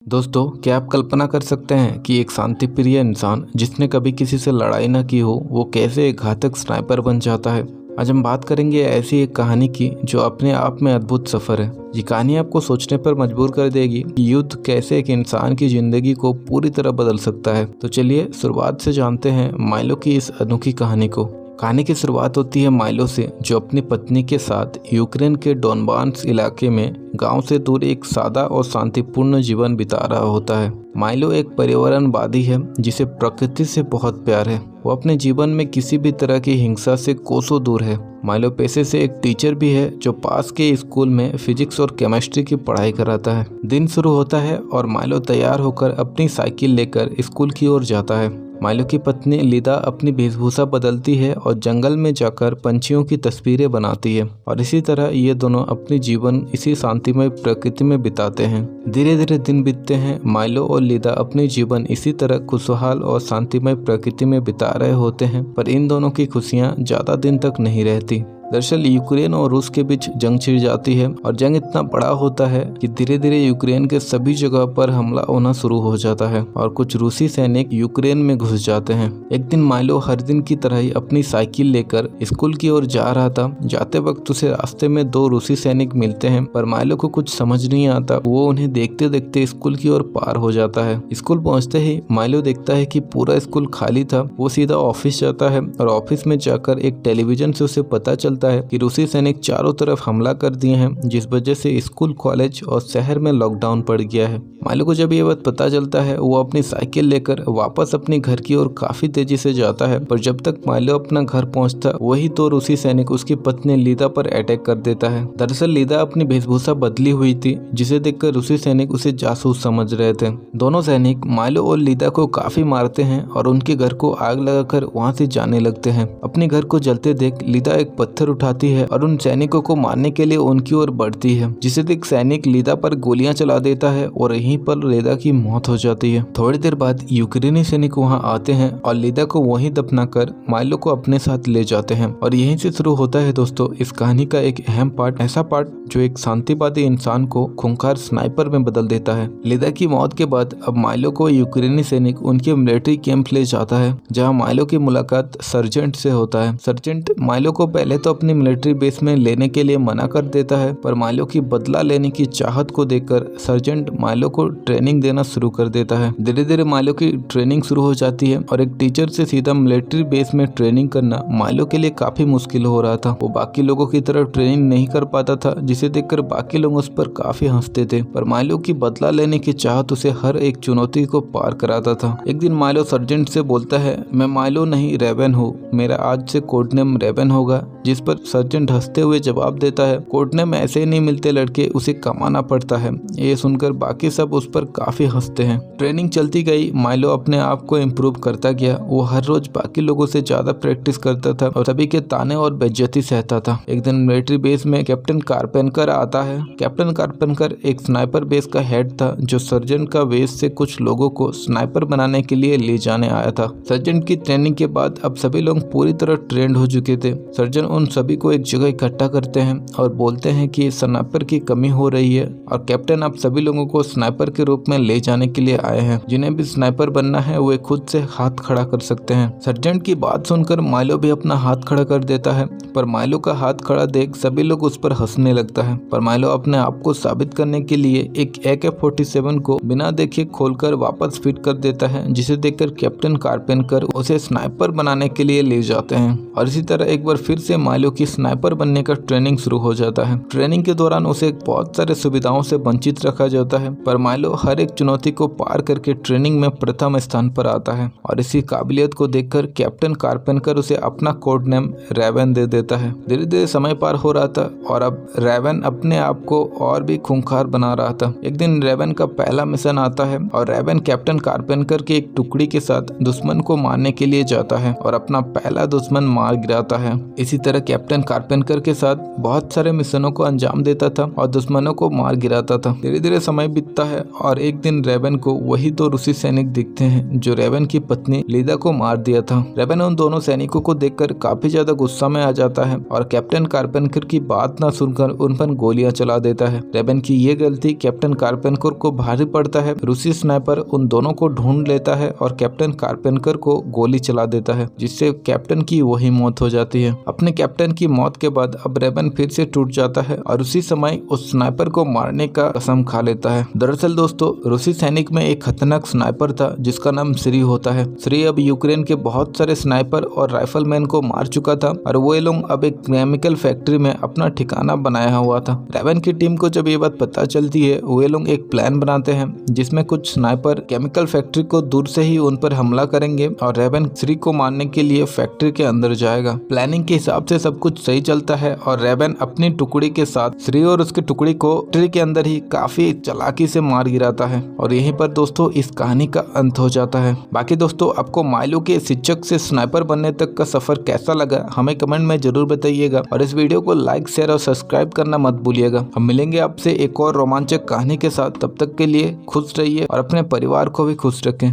दोस्तों, क्या आप कल्पना कर सकते हैं कि एक शांतिप्रिय इंसान जिसने कभी किसी से लड़ाई न की हो, वो कैसे एक घातक स्नाइपर बन जाता है। आज हम बात करेंगे ऐसी एक कहानी की जो अपने आप में अद्भुत सफर है। ये कहानी आपको सोचने पर मजबूर कर देगी कि युद्ध कैसे एक इंसान की जिंदगी को पूरी तरह बदल सकता है। तो चलिए शुरुआत से जानते हैं माइलो की इस अनोखी कहानी को। कहानी की शुरुआत होती है माइलो से, जो अपनी पत्नी के साथ यूक्रेन के डोनबास इलाके में गांव से दूर एक सादा और शांतिपूर्ण जीवन बिता रहा होता है। माइलो एक पर्यावरणवादी है जिसे प्रकृति से बहुत प्यार है। वो अपने जीवन में किसी भी तरह की हिंसा से कोसों दूर है। माइलो पेशे से एक टीचर भी है जो पास के स्कूल में फिजिक्स और केमिस्ट्री की पढ़ाई कराता है। दिन शुरू होता है और माइलो तैयार होकर अपनी साइकिल लेकर स्कूल की ओर जाता है। माइलो की पत्नी लिदा अपनी वेशभूषा बदलती है और जंगल में जाकर पंछियों की तस्वीरें बनाती है, और इसी तरह ये दोनों अपनी जीवन इसी शांतिमय प्रकृति में बिताते हैं। धीरे धीरे दिन बीतते हैं। माइलो और लिदा अपनी जीवन इसी तरह खुशहाल और शांतिमय प्रकृति में बिता रहे होते हैं, पर इन दोनों की खुशियाँ ज्यादा दिन तक नहीं रहती। दरअसल यूक्रेन और रूस के बीच जंग छिड़ जाती है और जंग इतना बड़ा होता है कि धीरे धीरे यूक्रेन के सभी जगह पर हमला होना शुरू हो जाता है और कुछ रूसी सैनिक यूक्रेन में घुस जाते हैं। एक दिन माइलो हर दिन की तरह ही अपनी साइकिल लेकर स्कूल की ओर जा रहा था। जाते वक्त उसे रास्ते में दो रूसी सैनिक मिलते हैं, पर माइलो को कुछ समझ नहीं आता। वो उन्हें देखते देखते स्कूल की ओर पार हो जाता है। स्कूल पहुंचते ही माइलो देखता है कि पूरा स्कूल खाली था। वो सीधा ऑफिस जाता है और ऑफिस में जाकर एक टेलीविजन से उसे पता चलता है कि रूसी सैनिक चारों तरफ हमला कर दिए हैं, जिस वजह से स्कूल, कॉलेज और शहर में लॉकडाउन पड़ गया है। माइलो को जब ये बात पता चलता है, वो अपनी साइकिल लेकर वापस अपने घर की ओर काफी तेजी से जाता है, पर जब तक माइलो अपना घर पहुंचता, वही तो रूसी सैनिक उसकी पत्नी लिदा पर अटैक कर देता है। दरअसल लिदा अपनी वेशभूषा बदली हुई थी, जिसे देखकर रूसी सैनिक उसे जासूस समझ रहे थे। दोनों सैनिक माइलो और लिदा को काफी मारते हैं और उनके घर को आग लगाकर वहां से जाने लगते हैं। अपने घर को जलते देख लिदा एक पत्थर उठाती है और उन सैनिकों को मारने के लिए उनकी ओर बढ़ती है, जिसे देख सैनिक लिदा पर गोलियां चला देता है और यहीं पर लिदा की मौत हो जाती है। थोड़ी देर बाद यूक्रेनी सैनिक वहां आते हैं और लिदा को वहीं दफनाकर माइलो को अपने साथ ले जाते हैं। और यहीं से शुरू होता है दोस्तों इस कहानी का एक अहम पार्ट, ऐसा पार्ट जो एक शांतिवादी इंसान को खूंखार स्नाइपर में बदल देता है। लिदा की मौत के बाद अब माइलो को यूक्रेनी सैनिक उनके मिलिट्री कैंप ले जाता है, जहाँ माइलो की मुलाकात सर्जेंट से होता है। सर्जेंट माइलो को पहले तो अपनी मिलिट्री बेस में लेने के लिए मना कर देता है, पर माइलो की बदला लेने की चाहत को देखकर सर्जेंट माइलो को ट्रेनिंग देना शुरू कर देता है। धीरे धीरे माइलो की ट्रेनिंग शुरू हो जाती है और एक टीचर से सीधा मिलिट्री बेस में ट्रेनिंग करना माइलो के लिए काफी मुश्किल हो रहा था। वो बाकी लोगों की तरह ट्रेनिंग नहीं कर पाता था, जिसे देखकर बाकी लोग उस पर काफी हंसते थे, पर माइलो की बदला लेने की चाहत उसे हर एक चुनौती को पार कराता था। एक दिन माइलो सर्जेंट से बोलता है, मैं माइलो नहीं रेवन हूँ, मेरा आज से कोड नेम रेवन होगा। जिस पर सर्जेंट हंसते हुए जवाब देता है, कोड नेम ऐसे ही नहीं मिलते लड़के, उसे कमाना पड़ता है। ये सुनकर बाकी सब उस पर काफी हंसते हैं। ट्रेनिंग चलती गई, माइलो अपने आप को इम्प्रूव करता गया। वो हर रोज बाकी लोगों से ज्यादा प्रैक्टिस करता था और सभी के ताने और बेइज्जती सहता था। एक दिन मिलिट्री बेस में कैप्टन कारपेनकर आता है। कैप्टन कारपेनकर एक स्नाइपर बेस का हेड था, जो सर्जेंट का वेश से कुछ लोगों को स्नाइपर बनाने के लिए ले जाने आया था। सर्जेंट की ट्रेनिंग के बाद अब सभी लोग पूरी तरह ट्रेंड हो चुके थे। सर्जन उन सभी को एक जगह इकट्ठा करते हैं और बोलते हैं कि स्नाइपर की कमी हो रही है और कैप्टन आप सभी लोगों को स्नाइपर के रूप में ले जाने के लिए आए हैं। जिन्हें भी स्नाइपर बनना है वे खुद से हाथ खड़ा कर सकते हैं। सर्जेंट की बात सुनकर माइलो भी अपना हाथ खड़ा कर देता है, पर माइलो का हाथ खड़ा देख सभी लोग उस पर हंसने लगता है। पर माइलो अपने आप को साबित करने के लिए एक AK-47 को बिना देखे खोलकर वापस फिट कर देता है, जिसे देखकर कैप्टन कारपेनकर उसे स्नाइपर बनाने के लिए ले जाते हैं। और इसी तरह एक बार फिर से माइलो की स्नाइपर बनने का ट्रेनिंग शुरू हो जाता है। ट्रेनिंग के दौरान उसे बहुत सारे सुविधाओं से वंचित रखा जाता है, पर माइलो हर एक चुनौती को पार करके ट्रेनिंग में प्रथम स्थान पर आता है। और इसी काबिलियत को देखकर कैप्टन कारपेनकर उसे अपना कोड नेम रेवन दे देता है। धीरे धीरे समय पार हो रहा था और अब रेवन अपने आप को और भी खूंखार बना रहा था। एक दिन रेवन का पहला मिशन आता है और रेवन कैप्टन कारपेनकर की एक टुकड़ी के साथ दुश्मन को मारने के लिए जाता है और अपना पहला दुश्मन मार गिराता है। इसी तरह कैप्टन कारपेंकर के साथ बहुत सारे मिशनों को अंजाम देता था और दुश्मनों को मार गिराता था। धीरे धीरे समय बीतता है और एक दिन रेवन को वही दो रूसी सैनिक दिखते हैं जो रेवन की पत्नी लीदा को मार दिया था। रेवन उन दोनों सैनिकों को देखकर काफी ज्यादा गुस्सा में आ जाता है और कैप्टन कारपेंकर की बात न सुनकर उन पर गोलियां चला देता है। रेवन की ये गलती कैप्टन कारपेंकर को भारी पड़ता है। रूसी स्नाइपर उन दोनों को ढूंढ लेता है और कैप्टन कारपेंकर को गोली चला देता है, जिससे कैप्टन की वही मौत हो जाती है। अपने कैप्टन की मौत के बाद अब रेवन फिर से टूट जाता है और उसी समय उस स्नाइपर को मारने का कसम खा लेता है। दरअसल दोस्तों, रूसी सैनिक में एक खतरनाक स्नाइपर था जिसका नाम श्री होता है। श्री अब यूक्रेन के बहुत सारे स्नाइपर और राइफलमैन को मार चुका था और वो लोग अब एक केमिकल फैक्ट्री में अपना ठिकाना बनाया हुआ था। रेवन की टीम को जब ये बात पता चलती है, वे लोग एक प्लान बनाते हैं जिसमें कुछ स्नाइपर केमिकल फैक्ट्री को दूर से ही उन पर हमला करेंगे और रेवन श्री को मारने के लिए फैक्ट्री के अंदर जाएगा। प्लानिंग के हिसाब से सब कुछ सही चलता है और रेवन अपनी टुकड़ी के साथ श्री और उसकी टुकड़ी को फैक्ट्री के अंदर ही काफी चालाकी से मार गिराता है और यहीं पर दोस्तों इस कहानी का अंत हो जाता है। बाकी दोस्तों, आपको माइलो के शिक्षक से स्नाइपर बनने तक का सफर कैसा लगा हमें कमेंट में जरूर बताइएगा और इस वीडियो को लाइक, शेयर और सब्सक्राइब करना मत भूलिएगा। हम मिलेंगे आपसे एक और रोमांचक कहानी के साथ। तब तक के लिए खुश रहिए और अपने परिवार को भी खुश रखें।